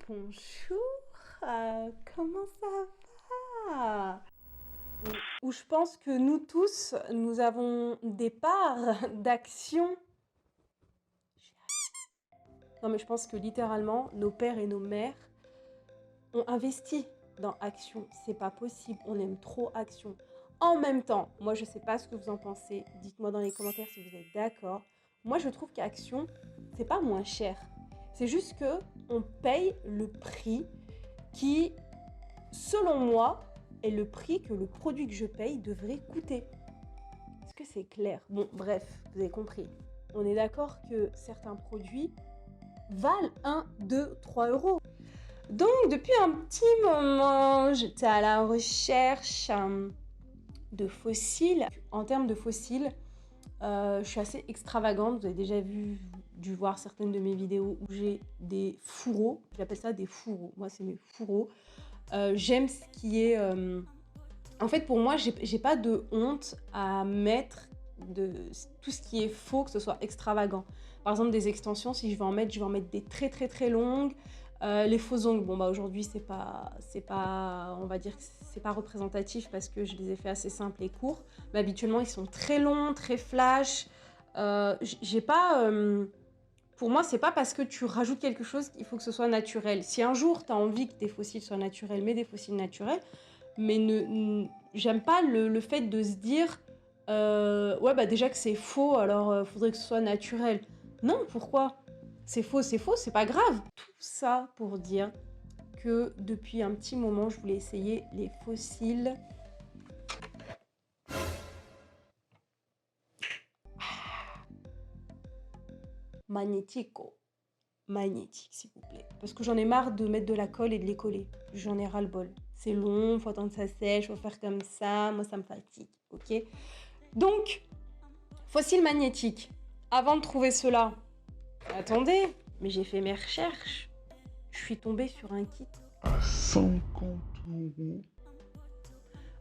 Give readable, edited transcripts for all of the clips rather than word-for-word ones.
Bonjour, comment ça va? Où je pense que nous tous, nous avons des parts d'action. Non mais je pense que littéralement, nos pères et nos mères ont investi dans Action. C'est pas possible, on aime trop Action. En même temps, moi je sais pas ce que vous en pensez, dites-moi dans les commentaires si vous êtes d'accord. Moi je trouve qu'Action, c'est pas moins cher. C'est juste que on paye le prix qui, selon moi, est le prix que le produit que je paye devrait coûter. Est-ce que c'est clair? Bon, bref, vous avez compris. On est d'accord que certains produits valent 1, 2, 3 euros. Donc, depuis un petit moment, j'étais à la recherche de fossiles. En termes de fossiles, je suis assez extravagante. Vous avez déjà dû voir certaines de mes vidéos où j'ai des fourreaux. J'appelle ça des fourreaux. Moi, c'est mes fourreaux. J'aime ce qui est... En fait, pour moi, j'ai pas de honte à mettre de tout ce qui est faux, que ce soit extravagant. Par exemple, des extensions, si je vais en mettre des très très très longues. Les faux ongles, bon bah aujourd'hui c'est pas, on va dire que c'est pas représentatif parce que je les ai fait assez simples et courts. Mais habituellement ils sont très longs, très flash. J'ai pas... Pour moi, c'est pas parce que tu rajoutes quelque chose qu'il faut que ce soit naturel. Si un jour tu as envie que tes fossiles soient naturels, mets des fossiles naturels. Mais j'aime pas le fait de se dire ouais bah déjà que c'est faux, alors faudrait que ce soit naturel. Non, pourquoi? C'est faux, c'est pas grave. Tout ça pour dire que depuis un petit moment, je voulais essayer les fossiles. Magnético. Magnétique, s'il vous plaît. Parce que j'en ai marre de mettre de la colle et de les coller. J'en ai ras-le-bol. C'est long, faut attendre que ça sèche, faut faire comme ça. Moi, ça me fatigue, ok? Donc, fossiles magnétiques. Avant de trouver cela, attendez, mais j'ai fait mes recherches. Je suis tombée sur un kit à 50 euros.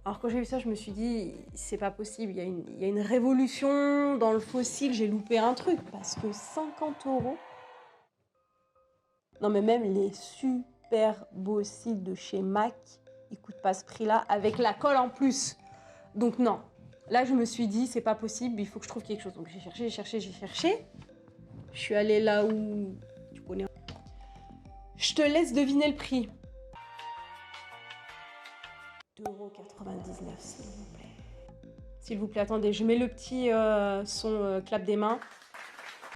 Alors quand j'ai vu ça, je me suis dit, c'est pas possible, il y a une révolution dans le fossile, j'ai loupé un truc. Parce que 50 euros. Non mais même les super beaux cils de chez MAC, ils coûtent pas ce prix-là, avec la colle en plus. Donc non, là je me suis dit, c'est pas possible, il faut que je trouve quelque chose. Donc j'ai cherché. Je suis allée là où... Tu connais. Je te laisse deviner le prix. 2,99 €, s'il vous plaît. S'il vous plaît, attendez, je mets le petit son clap des mains.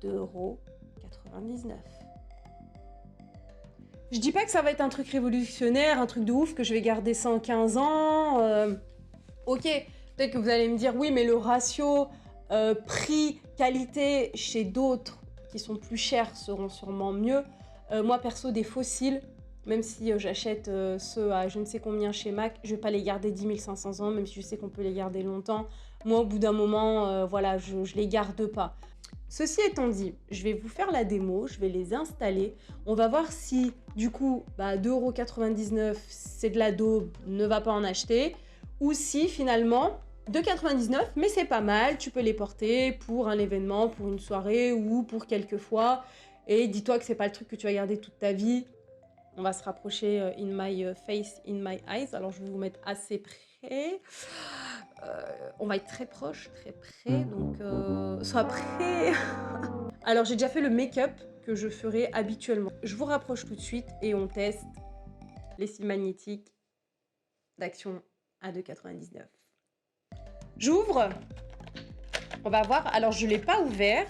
2,99 €. Je dis pas que ça va être un truc révolutionnaire, un truc de ouf, que je vais garder 115 ans. Ok, peut-être que vous allez me dire, oui, mais le ratio prix-qualité chez d'autres qui sont plus chers seront sûrement mieux. Moi, perso, des fossiles, même si j'achète ceux à je ne sais combien chez MAC, je vais pas les garder 10 500 ans, même si je sais qu'on peut les garder longtemps. Moi, au bout d'un moment, voilà, je les garde pas. Ceci étant dit, je vais vous faire la démo, je vais les installer. On va voir si, du coup, 2,99 €, c'est de la daube, ne va pas en acheter. Ou si, finalement, 2,99 €, mais c'est pas mal, tu peux les porter pour un événement, pour une soirée ou pour quelques fois. Et dis-toi que c'est pas le truc que tu vas garder toute ta vie. On va se rapprocher in my face, in my eyes. Alors, je vais vous mettre assez près. On va être très proche, très près. Donc, sois prêt. Alors, j'ai déjà fait le make-up que je ferai habituellement. Je vous rapproche tout de suite et on teste les cils magnétiques d'Action à 2,99 €. J'ouvre. On va voir. Alors, je ne l'ai pas ouvert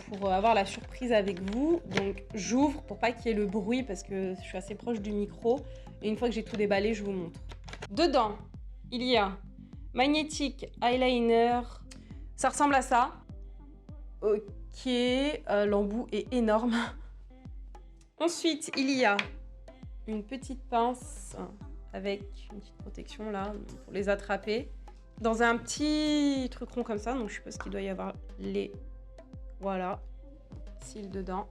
pour avoir la surprise avec vous. Donc, j'ouvre pour pas qu'il y ait le bruit parce que je suis assez proche du micro. Et une fois que j'ai tout déballé, je vous montre. Dedans, il y a magnétique eyeliner. Ça ressemble à ça. Ok, l'embout est énorme. Ensuite, il y a une petite pince avec une petite protection là pour les attraper. Dans un petit truc rond comme ça, donc je suppose qu'il doit y avoir les... Voilà, cils dedans.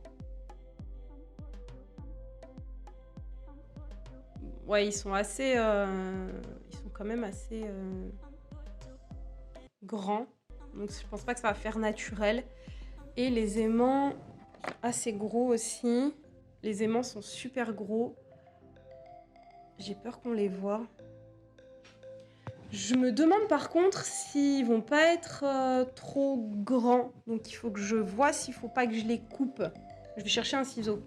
Ouais, ils sont assez... ils sont quand même assez grands. Donc je pense pas que ça va faire naturel. Et les aimants assez gros aussi. Les aimants sont super gros. J'ai peur qu'on les voit. Je me demande par contre s'ils vont pas être trop grands. Donc il faut que je vois s'il faut pas que je les coupe. Je vais chercher un ciseau.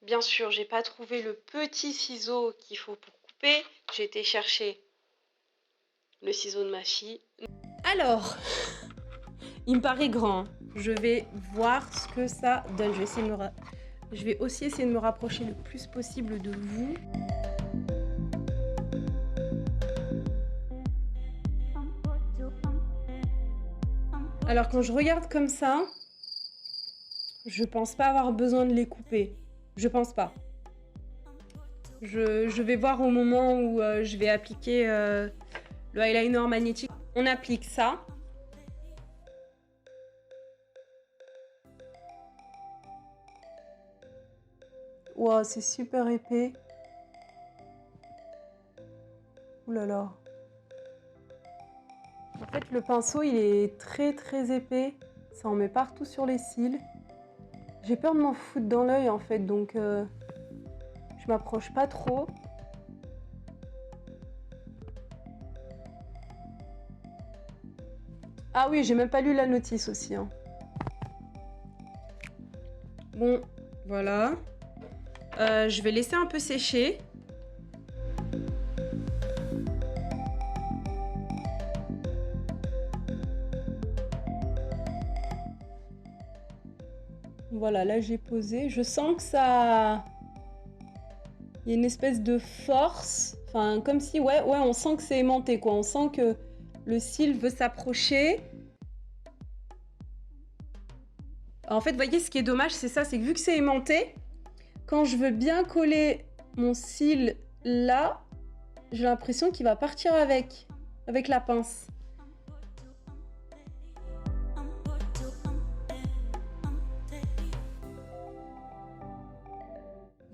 Bien sûr, j'ai pas trouvé le petit ciseau qu'il faut pour couper. J'ai été chercher le ciseau de ma fille. Alors, il me paraît grand. Je vais voir ce que ça donne. Je vais aussi essayer de me rapprocher le plus possible de vous. Alors quand je regarde comme ça, je pense pas avoir besoin de les couper. Je pense pas. Je vais voir au moment où je vais appliquer le eyeliner magnétique. On applique ça. Wow, c'est super épais. Ouh là là. En fait, le pinceau, il est très très épais. Ça en met partout sur les cils. J'ai peur de m'en foutre dans l'œil en fait, donc je m'approche pas trop. Ah oui, j'ai même pas lu la notice aussi. Hein. Bon, voilà. Je vais laisser un peu sécher. Voilà, là j'ai posé. Je sens que ça... Il y a une espèce de force. Enfin, comme si, ouais, on sent que c'est aimanté, quoi. On sent que le cil veut s'approcher. En fait, vous voyez, ce qui est dommage, c'est ça, c'est que vu que c'est aimanté, quand je veux bien coller mon cil là, j'ai l'impression qu'il va partir avec la pince.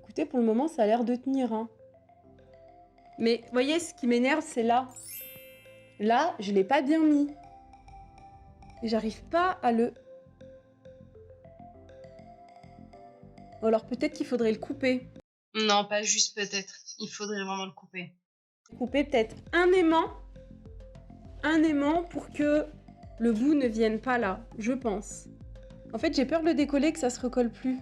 Écoutez, pour le moment, ça a l'air de tenir. Hein. Mais vous voyez, ce qui m'énerve, c'est là. Là, je ne l'ai pas bien mis. Et j'arrive pas à le... Alors peut-être qu'il faudrait le couper. Non, pas juste peut-être. Il faudrait vraiment le couper. Couper peut-être un aimant pour que le bout ne vienne pas là, je pense. En fait, j'ai peur de le décoller, que ça se recolle plus.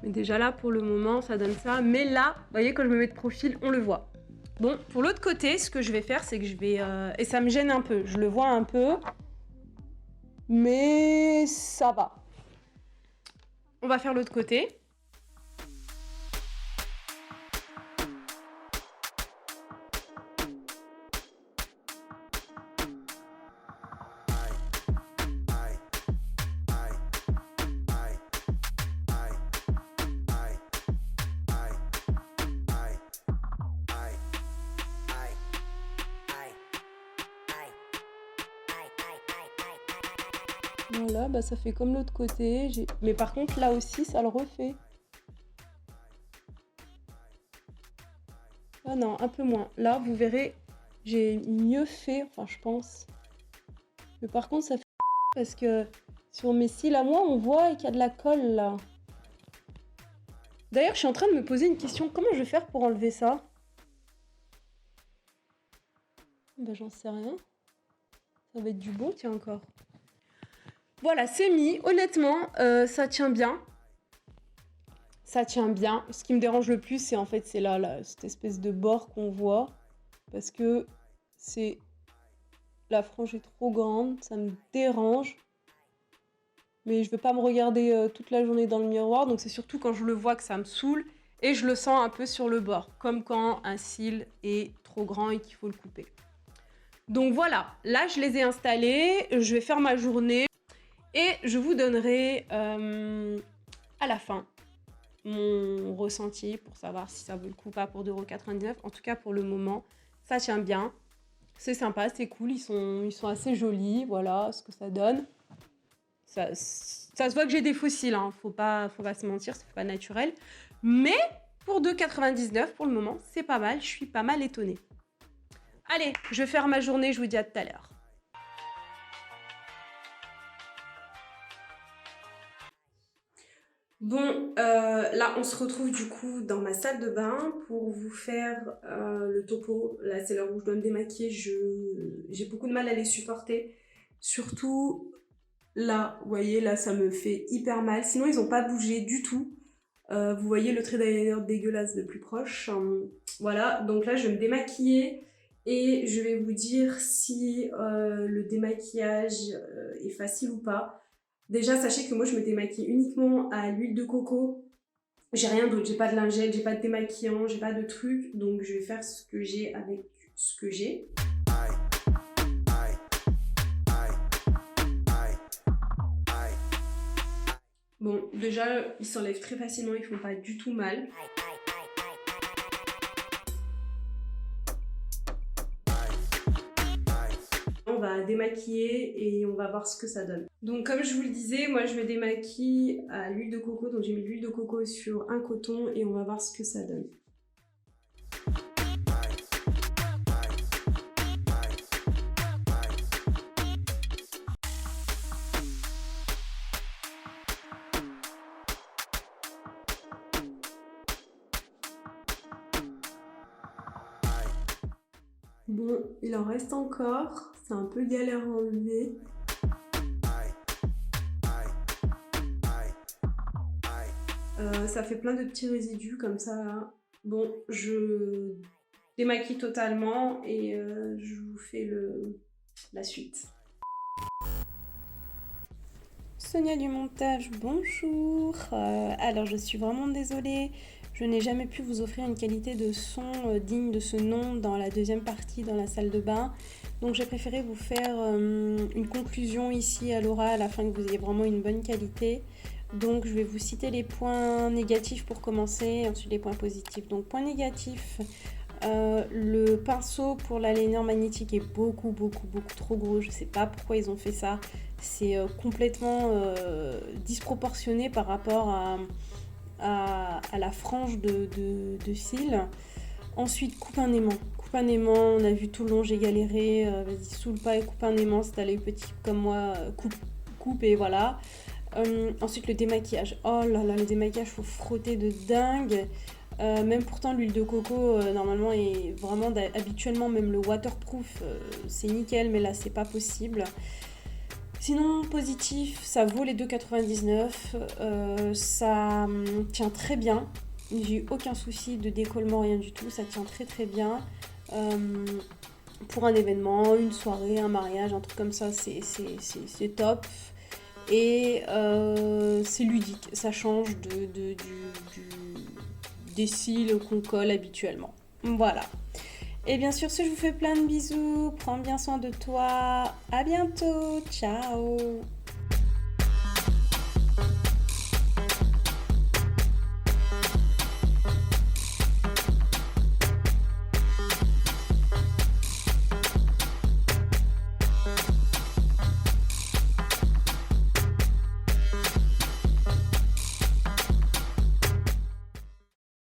Mais déjà là, pour le moment, ça donne ça. Mais là, vous voyez, quand je me mets de profil, on le voit. Bon, pour l'autre côté, ce que je vais faire, c'est que je vais... Et ça me gêne un peu, je le vois un peu. Mais ça va. On va faire l'autre côté. Voilà, bah ça fait comme l'autre côté. Mais par contre, là aussi, ça le refait. Ah non, un peu moins. Là, vous verrez, j'ai mieux fait, enfin, je pense. Mais par contre, ça fait parce que sur mes cils à moi, on voit qu'il y a de la colle, là. D'ailleurs, je suis en train de me poser une question. Comment je vais faire pour enlever ça? Bah, j'en sais rien. Ça va être du bon, tiens, encore. Voilà, c'est mis. Honnêtement, ça tient bien. Ça tient bien. Ce qui me dérange le plus, c'est en fait, c'est là, cette espèce de bord qu'on voit. Parce que c'est... La frange est trop grande, ça me dérange. Mais je veux pas me regarder toute la journée dans le miroir. Donc c'est surtout quand je le vois que ça me saoule. Et je le sens un peu sur le bord. Comme quand un cil est trop grand et qu'il faut le couper. Donc voilà, là je les ai installés. Je vais faire ma journée. Et je vous donnerai à la fin mon ressenti pour savoir si ça vaut le coup ou pas pour 2,99 €. En tout cas, pour le moment, ça tient bien. C'est sympa, c'est cool. Ils sont assez jolis. Voilà ce que ça donne. Ça se voit que j'ai des fossiles. Hein. Faut pas se mentir, c'est pas naturel. Mais pour 2,99 € pour le moment, c'est pas mal. Je suis pas mal étonnée. Allez, je vais faire ma journée. Je vous dis à tout à l'heure. Bon, là, on se retrouve du coup dans ma salle de bain pour vous faire le topo. Là, c'est l'heure où je dois me démaquiller. J'ai beaucoup de mal à les supporter. Surtout là, vous voyez, là, ça me fait hyper mal. Sinon, ils n'ont pas bougé du tout. Vous voyez le trait d'eyeliner dégueulasse de plus proche. Voilà, donc là, je vais me démaquiller et je vais vous dire si le démaquillage est facile ou pas. Déjà, sachez que moi, je me démaquille uniquement à l'huile de coco. J'ai rien d'autre, j'ai pas de lingette, j'ai pas de démaquillant, j'ai pas de truc. Donc, je vais faire ce que j'ai avec ce que j'ai. Bon, déjà, ils s'enlèvent très facilement, ils font pas du tout mal. On va démaquiller et on va voir ce que ça donne. Donc comme je vous le disais, moi je me démaquille à l'huile de coco, donc j'ai mis l'huile de coco sur un coton et on va voir ce que ça donne. Bon, il en reste encore, c'est un peu galère à enlever. Ça fait plein de petits résidus comme ça là. Bon, je démaquille totalement et je vous fais la suite. Sonia du montage, bonjour. Alors je suis vraiment désolée, je n'ai jamais pu vous offrir une qualité de son digne de ce nom dans la deuxième partie dans la salle de bain. Donc j'ai préféré vous faire une conclusion ici à l'oral afin que vous ayez vraiment une bonne qualité. Donc je vais vous citer les points négatifs pour commencer et ensuite les points positifs. Donc point négatif, le pinceau pour la liner magnétique est beaucoup trop gros. Je sais pas pourquoi ils ont fait ça. C'est complètement disproportionné par rapport à la frange de cils. Ensuite, coupe un aimant. Coupe un aimant, on a vu tout le long, j'ai galéré. Vas-y, saoule pas et coupe un aimant. Si t'as l'œil petit comme moi, coupe et voilà. Ensuite, le démaquillage. Oh là là, le démaquillage, faut frotter de dingue. Même pourtant, l'huile de coco, normalement, est vraiment habituellement, même le waterproof, c'est nickel, mais là, c'est pas possible. Sinon, positif, ça vaut les 2,99. Ça tient très bien. J'ai eu aucun souci de décollement, rien du tout. Ça tient très bien. Pour un événement, une soirée, un mariage, un truc comme ça, c'est top. Et c'est ludique. Ça change des cils qu'on colle habituellement. Voilà. Et bien sûr, je vous fais plein de bisous. Prends bien soin de toi. À bientôt. Ciao.